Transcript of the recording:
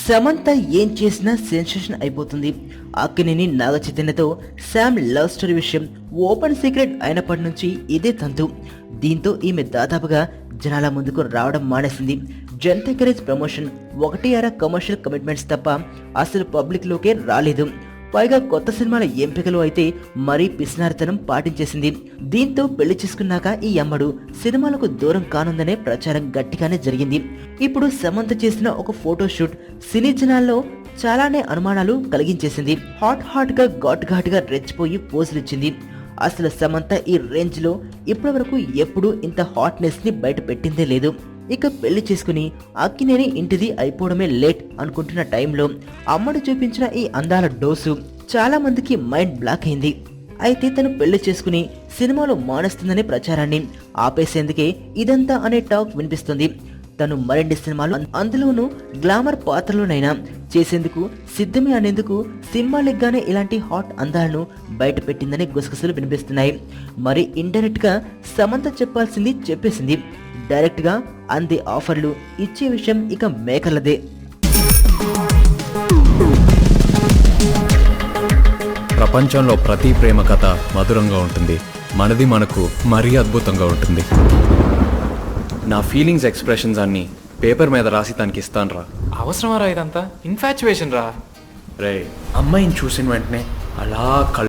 సమంత ఏం చేసినా సెన్సేషన్ అయిపోతుంది. అక్కినేని నాగ చైతన్యతో శామ్ లవ్ స్టోరీ విషయం ఓపెన్ సీక్రెట్ అయినప్పటి నుంచి ఇదే తంతు. దీంతో ఈమె దాదాపుగా జనాల ముందుకు రావడం మానేసింది. Janata courage promotion 1-6 commercial commitments తప్ప అసలు పబ్లిక్లోకే రాలేదు. పైగా కొత్త సినిమాల ఎంపికలు అయితే మరీ పిసినారితనం పాటించేసింది. దీంతో పెళ్లి చేసుకున్నాక ఈ అమ్మడు సినిమాలకు దూరం కానుందనే ప్రచారం గట్టిగానే జరిగింది. ఇప్పుడు సమంత చేసిన ఒక ఫోటోషూట్ సినీ జనాల్లో చాలానే అనుమానాలు కలిగించేసింది. హాట్ గా ఘాటుగా రెచ్చిపోయి పోజులు ఇచ్చింది. అసలు సమంత ఈ రేంజ్ లో ఇప్పటివరకు ఎప్పుడూ ఇంత హాట్నెస్ ని బయట పెట్టిందే లేదు. ఇక పెళ్లి చేసుకుని అక్కినేని ఇంటిది అయిపోవడమే లేట్ అనుకుంటున్న టైంలో అమ్మడు చూపించిన ఈ అందాల డోసు చాలా మందికి మైండ్ బ్లాక్ అయింది. అయితే తను పెళ్లి చేసుకుని సినిమాలో మానేస్తుందనే ప్రచారాన్ని ఆపేసేందుకే ఇదంతా అనే టాక్ వినిపిస్తుంది. తను మరిన్ని సినిమాలు అందులోనూ గ్లామర్ పాత్రలోనైనా చేసేందుకు సిద్ధమే అనేందుకు సింబాలిక్ గానే ఇలాంటి హాట్ అందాలను బయట పెట్టిందని గుసగుసలు వినిపిస్తున్నాయి. మరి ఇండైరెక్ట్ గా సమంత చెప్పాల్సింది చెప్పేసింది. డైరెక్ట్ గా అందే ఆఫర్లు ఇచ్చే విషయం ఇక మేకలదే. ప్రపంచంలో ప్రతి ప్రేమ కథ మధురంగా ఉంటుంది. మనది మనకు మరీ అద్భుతంగా ఉంటుంది. నా ఫీలింగ్స్ ఎక్స్ప్రెషన్స్ అన్ని పేపర్ మీద రాసి తనకి ఇస్తాను రా. అవసరమా రా ఇదంతా? ఇన్ఫాచ్యువేషన్ రా. రే, అమ్మాయిని చూసిన వెంటనే అలా